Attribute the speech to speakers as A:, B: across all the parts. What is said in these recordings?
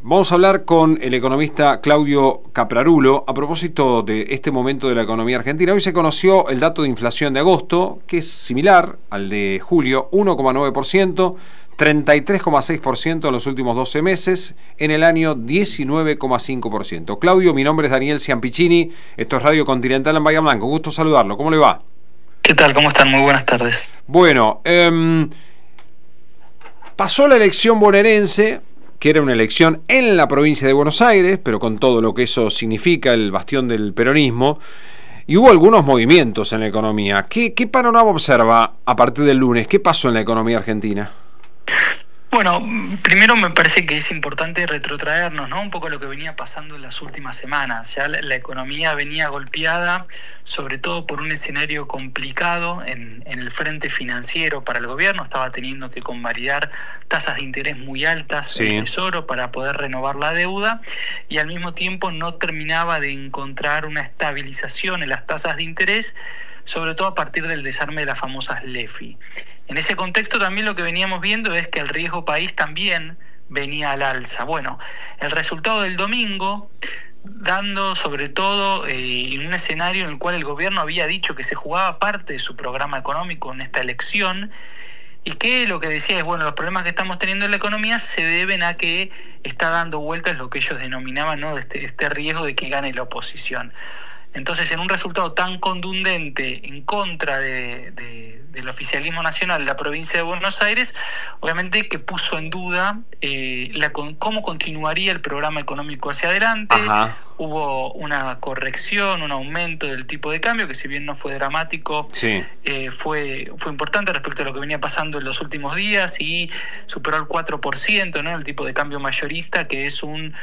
A: Vamos a hablar con el economista Claudio Caprarulo a propósito de este momento de la economía argentina. Hoy se conoció el dato de inflación de agosto, que es similar al de julio, 1,9%, 33,6% en los últimos 12 meses, en el año 19,5%. Claudio, mi nombre es Daniel Ciampicini, esto es Radio Continental en Bahía Blanca. Un gusto saludarlo, ¿cómo le va?
B: ¿Qué tal? ¿Cómo están? Muy buenas tardes.
A: Bueno, pasó la elección bonaerense, que era una elección en la provincia de Buenos Aires, pero con todo lo que eso significa, el bastión del peronismo, y hubo algunos movimientos en la economía. ¿Qué panorama observa a partir del lunes? ¿Qué pasó en la economía argentina?
B: Bueno, primero me parece que es importante retrotraernos, ¿no? Un poco lo que venía pasando en las últimas semanas. Ya la economía venía golpeada, sobre todo por un escenario complicado en el frente financiero para el gobierno. Estaba teniendo que convalidar tasas de interés muy altas el Tesoro para poder renovar la deuda, y al mismo tiempo no terminaba de encontrar una estabilización en las tasas de interés, sobre todo a partir del desarme de las famosas LEFI. En ese contexto también lo que veníamos viendo es que el riesgo país también venía al alza. Bueno, el resultado del domingo, dando sobre todo en un escenario en el cual el gobierno había dicho que se jugaba parte de su programa económico en esta elección, y que lo que decía es, bueno, los problemas que estamos teniendo en la economía se deben a que está dando vueltas lo que ellos denominaban, ¿no?, este riesgo de que gane la oposición. Entonces, en un resultado tan contundente en contra del oficialismo nacional de la provincia de Buenos Aires, obviamente que puso en duda cómo continuaría el programa económico hacia adelante. Ajá. Hubo una corrección, un aumento del tipo de cambio, que si bien no fue dramático, fue importante respecto a lo que venía pasando en los últimos días, y superó el 4%, ¿no?, el tipo de cambio mayorista, que es un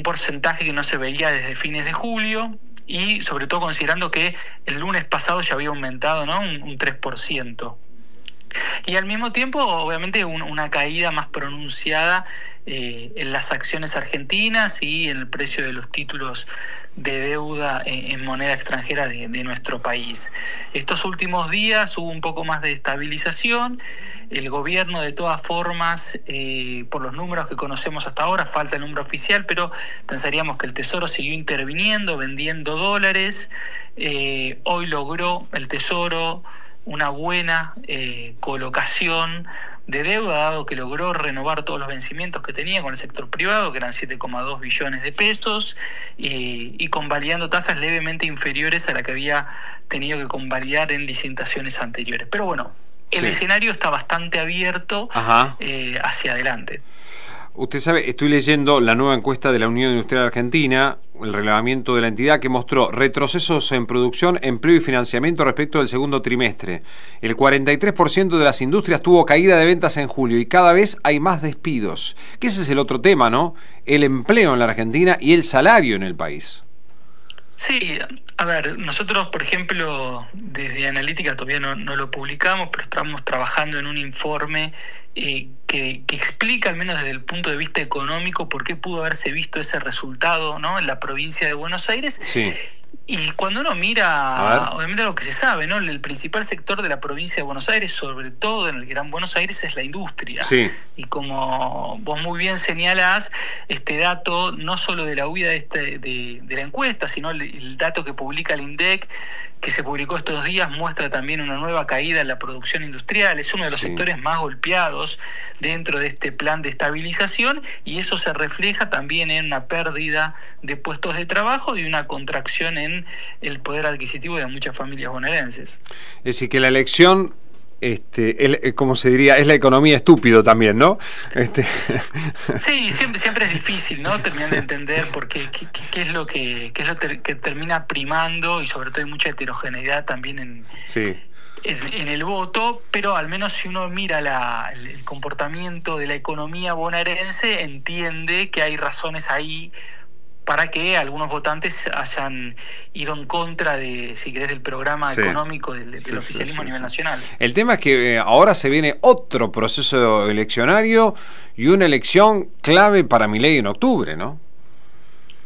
B: porcentaje que no se veía desde fines de julio. Y sobre todo considerando que el lunes pasado ya había aumentado, ¿no?, un 3%. Y al mismo tiempo, obviamente, una caída más pronunciada en las acciones argentinas y en el precio de los títulos de deuda en moneda extranjera de nuestro país. Estos últimos días hubo un poco más de estabilización. El gobierno, de todas formas, por los números que conocemos hasta ahora, falta el número oficial, pero pensaríamos que el Tesoro siguió interviniendo, vendiendo dólares. Hoy logró el Tesoro una buena colocación de deuda, dado que logró renovar todos los vencimientos que tenía con el sector privado, que eran 7,2 billones de pesos, y convalidando tasas levemente inferiores a la que había tenido que convalidar en licitaciones anteriores. Pero bueno, el escenario está bastante abierto hacia adelante.
A: Usted sabe, estoy leyendo la nueva encuesta de la Unión Industrial Argentina, el relevamiento de la entidad, que mostró retrocesos en producción, empleo y financiamiento respecto del segundo trimestre. El 43% de las industrias tuvo caída de ventas en julio y cada vez hay más despidos. Que ese es el otro tema, ¿no? El empleo en la Argentina y el salario en el país.
B: Sí, a ver, nosotros, por ejemplo, desde Analítica todavía no lo publicamos, pero estamos trabajando en un informe que explica, al menos desde el punto de vista económico, por qué pudo haberse visto ese resultado, ¿no?, en la provincia de Buenos Aires. Sí. Y cuando uno mira, obviamente, lo que se sabe, ¿no?, el principal sector de la provincia de Buenos Aires, sobre todo en el Gran Buenos Aires, es la industria. Sí. Y como vos muy bien señalás, este dato, no solo de la huida de la encuesta, sino el dato que publica el INDEC, que se publicó estos días, muestra también una nueva caída en la producción industrial. Es uno de los sectores más golpeados dentro de este plan de estabilización, y eso se refleja también en una pérdida de puestos de trabajo y una contracción en el poder adquisitivo de muchas familias bonaerenses.
A: Es decir, que la elección, como se diría, es la economía estúpido también, ¿no?
B: Sí, siempre es difícil, ¿no?, terminar de entender por qué es lo que termina primando, y sobre todo hay mucha heterogeneidad también en el voto, pero al menos si uno mira el comportamiento de la economía bonaerense, entiende que hay razones ahí para que algunos votantes hayan ido en contra de, si querés, del programa económico del oficialismo a nivel nacional.
A: El tema es que ahora se viene otro proceso eleccionario y una elección clave para Milei en octubre, ¿no?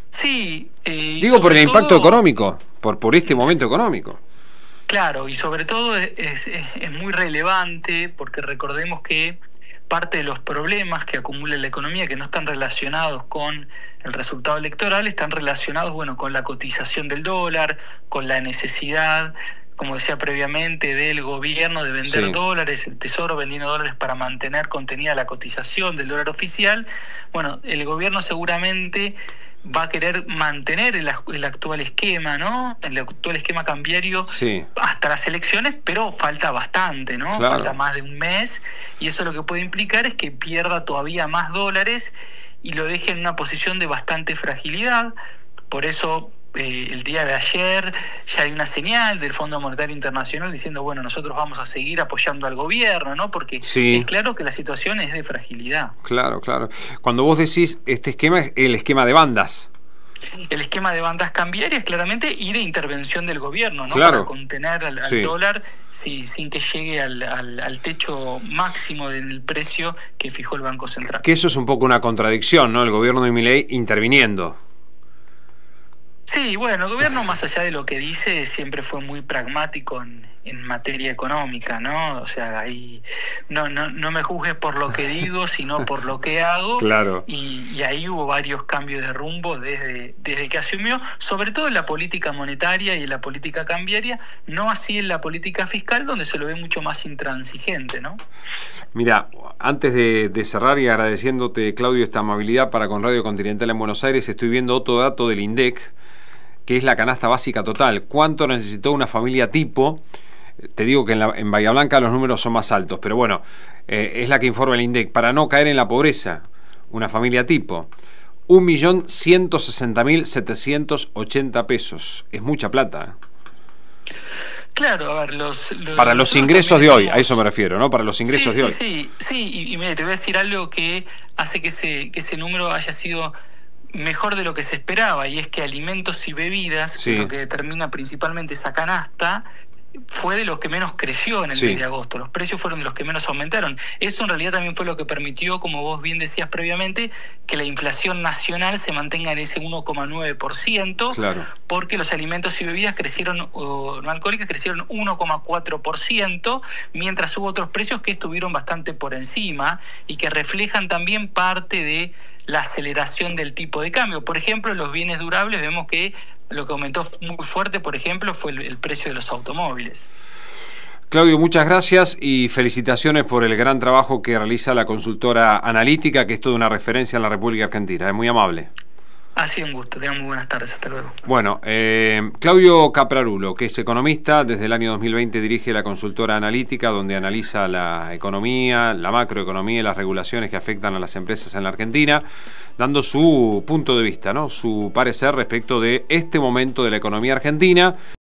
B: Sí.
A: Digo, por el impacto económico, por este momento económico.
B: Claro, y sobre todo es muy relevante porque recordemos que parte de los problemas que acumula la economía, que no están relacionados con el resultado electoral, están relacionados, bueno, con la cotización del dólar, con la necesidad, como decía previamente, del gobierno de vender dólares, el Tesoro vendiendo dólares para mantener contenida la cotización del dólar oficial. Bueno, el gobierno seguramente va a querer mantener el actual esquema, ¿no? El actual esquema cambiario hasta las elecciones, pero falta bastante, ¿no?
A: Claro.
B: Falta más de un mes, y eso lo que puede implicar es que pierda todavía más dólares y lo deje en una posición de bastante fragilidad. Por eso el día de ayer ya hay una señal del Fondo Monetario Internacional diciendo, bueno, nosotros vamos a seguir apoyando al gobierno, ¿no? Porque es claro que la situación es de fragilidad.
A: Claro, claro. Cuando vos decís este esquema, es el esquema de bandas.
B: El esquema de bandas cambiarias, claramente, y de intervención del gobierno, ¿no?
A: Claro.
B: Para contener al dólar sin que llegue al techo máximo del precio que fijó el Banco Central.
A: Que eso es un poco una contradicción, ¿no? El gobierno de Milei interviniendo.
B: Sí, bueno, el gobierno, más allá de lo que dice, siempre fue muy pragmático en materia económica, ¿no? O sea, ahí no me juzgues por lo que digo, sino por lo que hago.
A: Claro.
B: Y ahí hubo varios cambios de rumbo desde que asumió, sobre todo en la política monetaria y en la política cambiaria, no así en la política fiscal, donde se lo ve mucho más intransigente, ¿no?
A: Mira, antes de cerrar y agradeciéndote, Claudio, esta amabilidad para con Radio Continental en Buenos Aires, estoy viendo otro dato del INDEC, que es la canasta básica total. ¿Cuánto necesitó una familia tipo? Te digo que en Bahía Blanca los números son más altos, pero bueno, es la que informa el INDEC, para no caer en la pobreza. Una familia tipo, 1.160.780 pesos. Es mucha plata.
B: Claro, a ver,
A: para los ingresos de hoy, a eso me refiero, ¿no? Para los ingresos de hoy.
B: Sí, y mira, te voy a decir algo que hace que ese número haya sido mejor de lo que se esperaba, y es que alimentos y bebidas, que es lo que determina principalmente esa canasta, fue de los que menos creció en el mes de agosto. Los precios fueron de los que menos aumentaron. Eso en realidad también fue lo que permitió, como vos bien decías previamente, que la inflación nacional se mantenga en ese 1,9%, porque los alimentos y bebidas crecieron, no alcohólicas, crecieron 1,4%, mientras hubo otros precios que estuvieron bastante por encima y que reflejan también parte de la aceleración del tipo de cambio. Por ejemplo, los bienes durables, vemos que lo que aumentó muy fuerte, por ejemplo, fue el precio de los automóviles.
A: Claudio, muchas gracias y felicitaciones por el gran trabajo que realiza la consultora analítica, que es toda una referencia en la República Argentina. Es muy amable.
B: Ha sido un gusto. Tengan muy buenas tardes. Hasta luego.
A: Bueno, Claudio Caprarulo, que es economista, desde el año 2020 dirige la consultora analítica, donde analiza la economía, la macroeconomía y las regulaciones que afectan a las empresas en la Argentina, dando su punto de vista, ¿no? Su parecer respecto de este momento de la economía argentina.